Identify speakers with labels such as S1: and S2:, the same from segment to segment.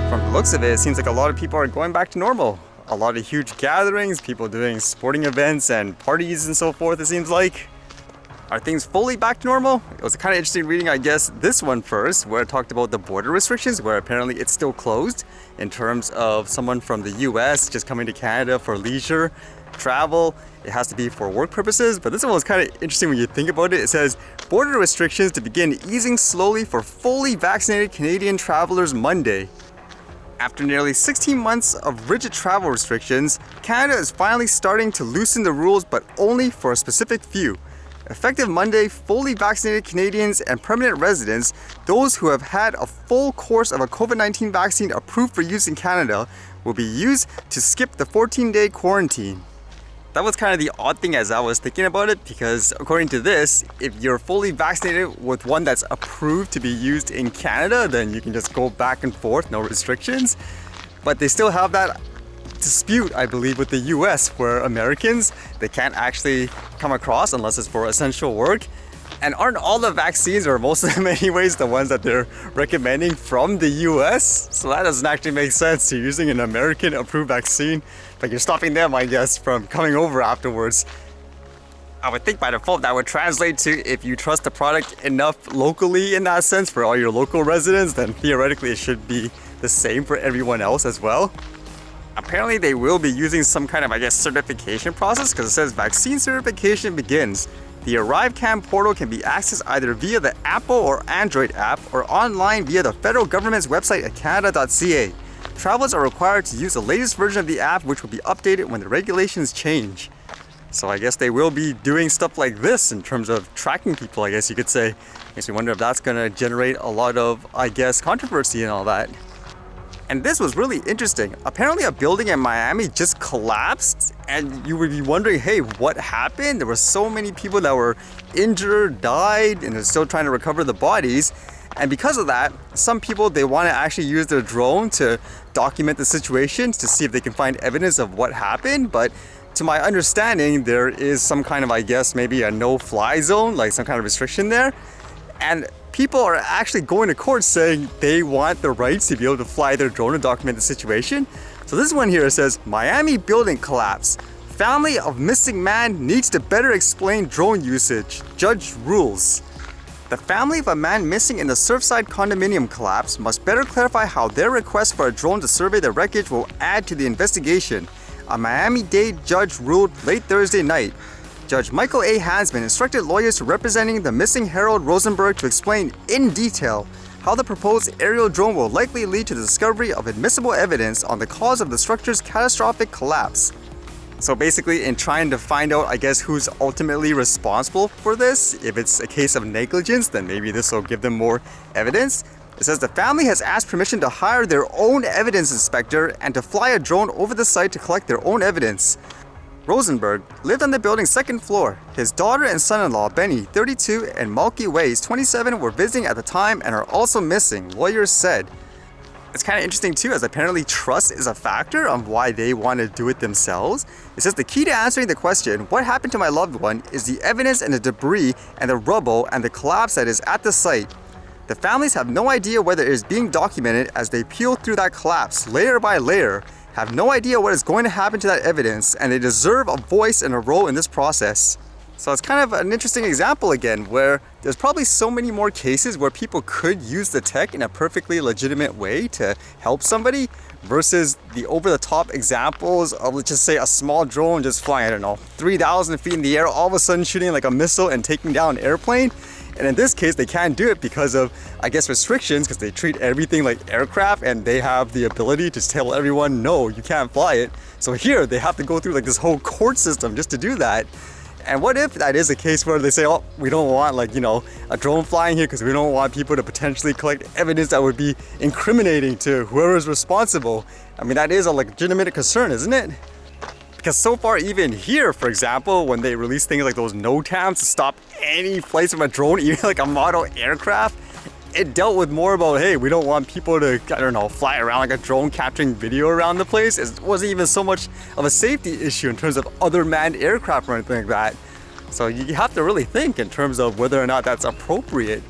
S1: From the looks of it, it seems like a lot of people are going back to normal. A lot of huge gatherings, people doing sporting events and parties and so forth, it seems like. Are things fully back to normal? It was kind of interesting reading, I guess, this one first, where it talked about the border restrictions, where apparently it's still closed in terms of someone from the US just coming to Canada for leisure, travel. It has to be for work purposes, but this one was kind of interesting when you think about it. It says, border restrictions to begin easing slowly for fully vaccinated Canadian travelers Monday. After nearly 16 months of rigid travel restrictions, Canada is finally starting to loosen the rules, but only for a specific few. Effective Monday, fully vaccinated Canadians and permanent residents, those who have had a full course of a COVID-19 vaccine approved for use in Canada, will be used to skip the 14-day quarantine. That was kind of the odd thing as I was thinking about it, because according to this, if you're fully vaccinated with one that's approved to be used in Canada, then you can just go back and forth, no restrictions. But they still have that dispute, I believe, with the US, where Americans, they can't actually come across unless it's for essential work. And aren't all the vaccines, or most of them anyways, the ones that they're recommending from the US? So that doesn't actually make sense to using an American approved vaccine, but you're stopping them, I guess, from coming over afterwards. I would think by default that would translate to, if you trust the product enough locally in that sense for all your local residents, then theoretically it should be the same for everyone else as well. Apparently they will be using some kind of, I guess, certification process, because it says vaccine certification begins. The ArriveCan portal can be accessed either via the Apple or Android app or online via the federal government's website at canada.ca. Travelers are required to use the latest version of the app, which will be updated when the regulations change. So I guess they will be doing stuff like this in terms of tracking people, I guess you could say. Makes me wonder if that's going to generate a lot of, I guess, controversy and all that. And this was really interesting. Apparently a building in Miami just collapsed, and you would be wondering, hey, what happened? There were so many people that were injured, died, and they're still trying to recover the bodies. And because of that, some people, they want to actually use their drone to document the situation to see if they can find evidence of what happened. But to my understanding, there is some kind of, I guess, maybe a no-fly zone, like some kind of restriction there. And people are actually going to court saying they want the rights to be able to fly their drone and document the situation. So this one here says, Miami building collapse. Family of missing man needs to better explain drone usage. Judge rules. The family of a man missing in the Surfside condominium collapse must better clarify how their request for a drone to survey the wreckage will add to the investigation. A Miami-Dade judge ruled late Thursday night. Judge Michael A. Hansman instructed lawyers representing the missing Harold Rosenberg to explain in detail how the proposed aerial drone will likely lead to the discovery of admissible evidence on the cause of the structure's catastrophic collapse. So basically, in trying to find out, I guess, who's ultimately responsible for this, if it's a case of negligence, then maybe this will give them more evidence. It says the family has asked permission to hire their own evidence inspector and to fly a drone over the site to collect their own evidence. Rosenberg lived on the building's second floor. His daughter and son-in-law, Benny, 32, and Malky Ways, 27, were visiting at the time and are also missing, lawyers said. It's kind of interesting too, as apparently trust is a factor on why they want to do it themselves. It says the key to answering the question, what happened to my loved one, is the evidence and the debris and the rubble and the collapse that is at the site. The families have no idea whether it is being documented as they peel through that collapse layer by layer, have no idea what is going to happen to that evidence, and they deserve a voice and a role in this process. So it's kind of an interesting example again, where there's probably so many more cases where people could use the tech in a perfectly legitimate way to help somebody, versus the over-the-top examples of, let's just say, a small drone just flying, I don't know, 3,000 feet in the air, all of a sudden shooting like a missile and taking down an airplane. And in this case, they can't do it because of, I guess, restrictions, because they treat everything like aircraft and they have the ability to tell everyone, no, you can't fly it. So here, they have to go through like this whole court system just to do that. And what if that is a case where they say, oh, we don't want, like, you know, a drone flying here because we don't want people to potentially collect evidence that would be incriminating to whoever is responsible. I mean, that is a legitimate concern, isn't it? Because so far, even here, for example, when they release things like those NOTAMs to stop any flights from a drone, even like a model aircraft, it dealt with more about, hey, we don't want people to, I don't know, fly around like a drone capturing video around the place. It wasn't even so much of a safety issue in terms of other manned aircraft or anything like that. So you have to really think in terms of whether or not that's appropriate.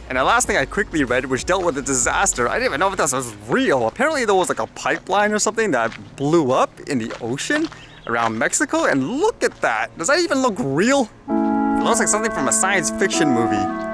S1: And the last thing I quickly read, which dealt with a disaster, I didn't even know if this was real. Apparently there was like a pipeline or something that blew up in the ocean around Mexico, and look at that. Does that even look real? It looks like something from a science fiction movie.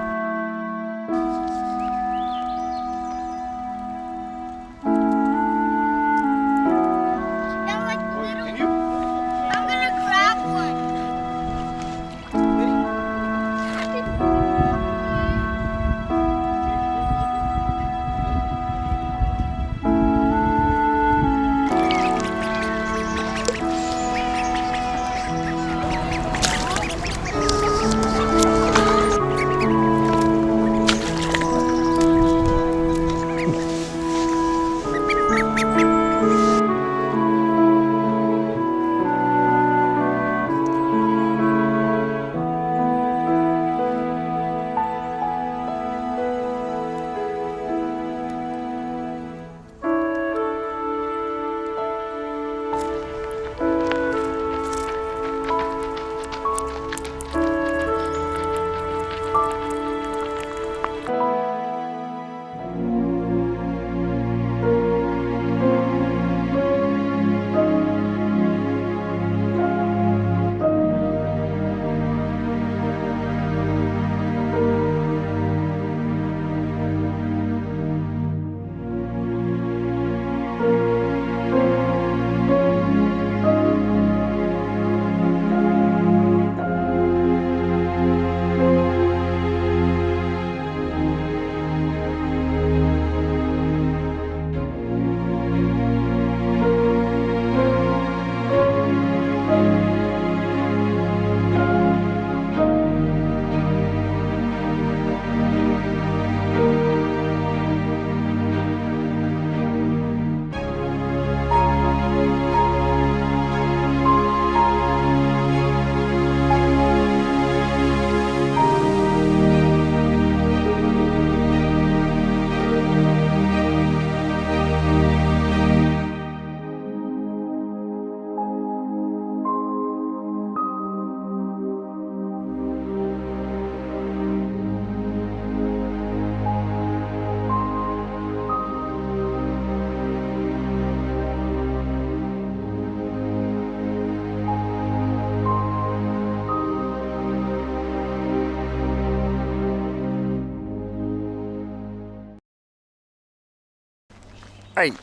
S1: Alright,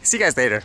S1: see you guys later.